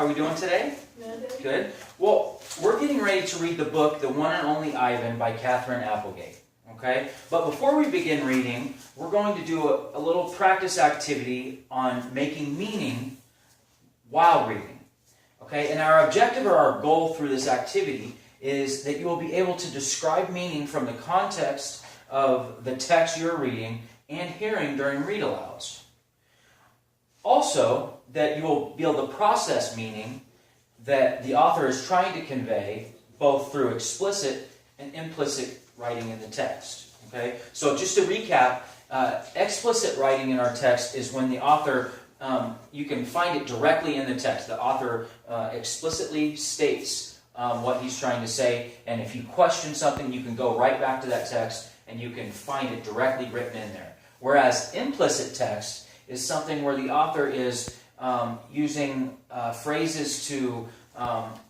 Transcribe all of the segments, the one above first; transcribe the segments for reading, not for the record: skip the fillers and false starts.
How are we doing today? Good. Good. Well, we're getting ready to read the book, The One and Only Ivan by Katherine Applegate. Okay? But before we begin reading, we're going to do a little practice activity on making meaning while reading. Okay? And our objective or our goal through this activity is that you will be able to describe meaning from the context of the text you're reading and hearing during read-alouds. Also, that you will be able to process meaning that the author is trying to convey both through explicit and implicit writing in the text. Okay? So just to recap, explicit writing in our text is when the author, you can find it directly in the text. The author explicitly states what he's trying to say, and if you question something, you can go right back to that text and you can find it directly written in there. Whereas implicit text is something where the author is using phrases to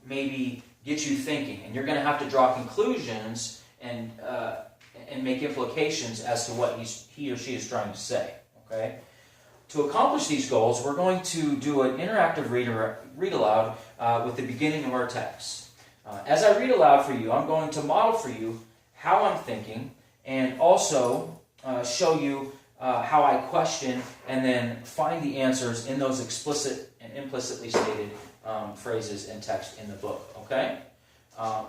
maybe get you thinking, and you're going to have to draw conclusions and make implications as to what he or she is trying to say. Okay? To accomplish these goals, we're going to do an interactive read aloud with the beginning of our text. As I read aloud for you, I'm going to model for you how I'm thinking, and also show you how I question and then find the answers in those explicit and implicitly stated phrases and text in the book. Okay?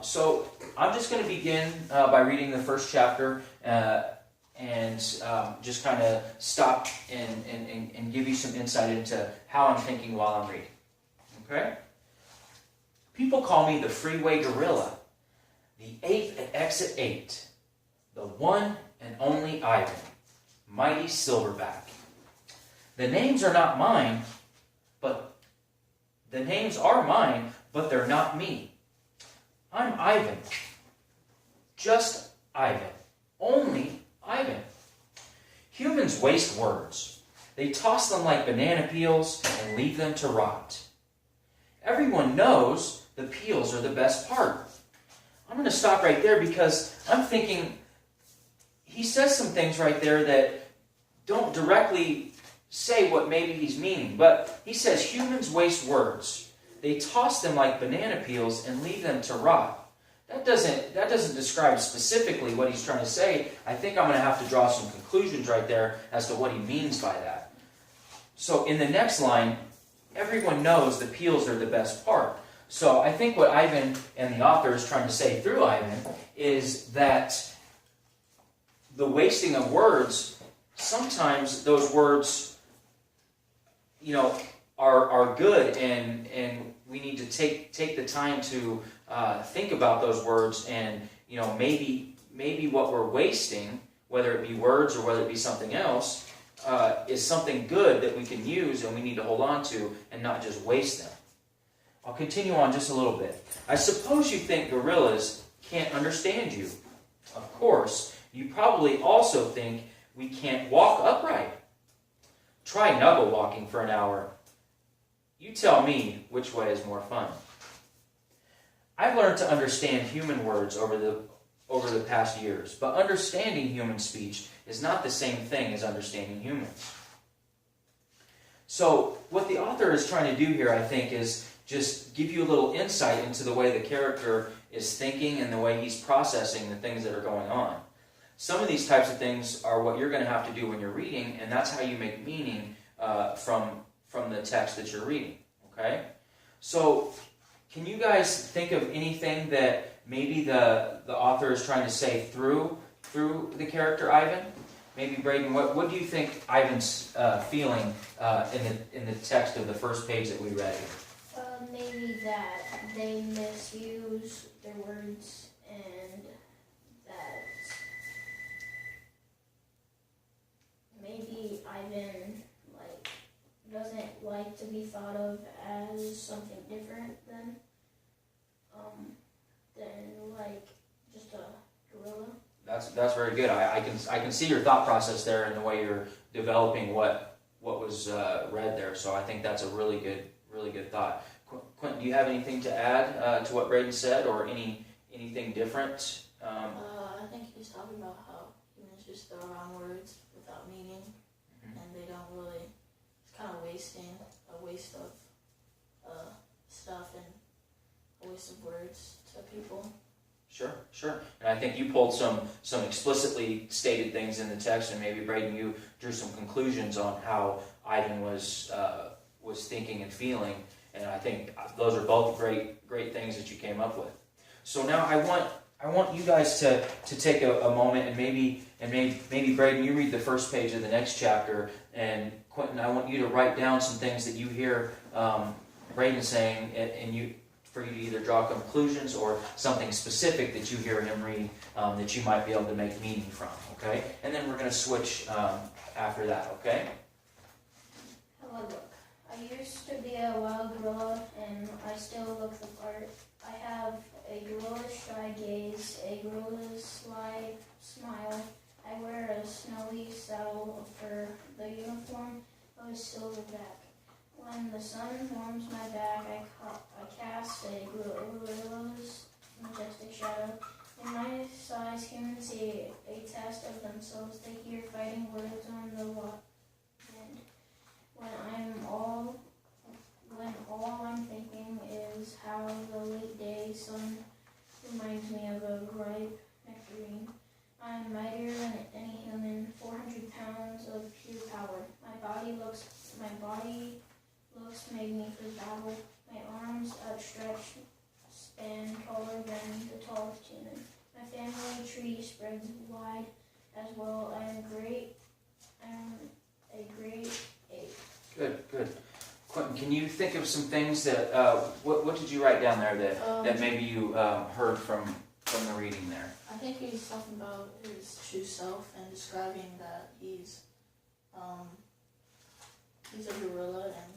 So I'm just going to begin by reading the first chapter and just kind of stop and give you some insight into how I'm thinking while I'm reading. Okay? People call me the freeway gorilla, the 8th at exit 8, the one and only Ivan, mighty silverback. The names are mine, but they're not me. I'm Ivan. Just Ivan. Only Ivan. Humans waste words. They toss them like banana peels and leave them to rot. Everyone knows the peels are the best part. I'm going to stop right there because I'm thinking he says some things right there that don't directly say what maybe he's meaning, but he says humans waste words. They toss them like banana peels and leave them to rot. That doesn't describe specifically what he's trying to say. I think I'm going to have to draw some conclusions right there as to what he means by that. So in the next line, everyone knows the peels are the best part. So I think what Ivan and the author is trying to say through Ivan is that the wasting of words, sometimes those words, are good, and we need to take the time to think about those words, and maybe what we're wasting, whether it be words or whether it be something else, is something good that we can use and we need to hold on to and not just waste them. I'll continue on just a little bit. I suppose you think gorillas can't understand you. Of course, you probably also think we can't walk upright. Try knuckle walking for an hour. You tell me which way is more fun. I've learned to understand human words over the past years, but understanding human speech is not the same thing as understanding humans. So what the author is trying to do here, I think, is just give you a little insight into the way the character is thinking and the way he's processing the things that are going on. Some of these types of things are what you're going to have to do when you're reading, and that's how you make meaning from the text that you're reading. Okay? So, can you guys think of anything that maybe the author is trying to say through the character Ivan? Maybe Braden, what do you think Ivan's feeling in the text of the first page that we read here? Maybe that they misuse their words, and that maybe Ivan doesn't like to be thought of as something different than just a gorilla. That's very good. I can see your thought process there in the way you're developing what was read there. So I think that's a really good thought. Quentin, do you have anything to add to what Braden said, or anything different? I think he's talking about how humans just throw around words without meaning, and they don't really. It's kind of a waste of choice of words to people. Sure, sure. And I think you pulled some explicitly stated things in the text, and maybe Braden, you drew some conclusions on how Ivan was thinking and feeling. And I think those are both great things that you came up with. So now I want you guys to take a moment, and maybe Braden, you read the first page of the next chapter, and Quentin, I want you to write down some things that you hear Braden saying, and you, for you to either draw conclusions or something specific that you hear him read that you might be able to make meaning from, okay? And then we're going to switch after that, okay? How I look. I used to be a wild gorilla, and I still look the part. I have a gorilla's shy gaze, a gorilla's sly smile. I wear a snowy saddle of fur, the uniform of a silverback. When the sun warms my back, I cast a gorilla's majestic shadow. In my size, humans see a test of themselves. They hear fighting words on the wind. When all I'm thinking is how the late day sun reminds me of a ripe nectarine. I'm mightier than any human, 400 pounds of pure power. My body looks made me for battle. My arms outstretched span taller than the tallest human. My family tree spreads wide as well. I am a great ape. Good. Quentin, can you think of some things that, what did you write down there that maybe you heard from the reading there? I think he's talking about his true self and describing that he's a gorilla and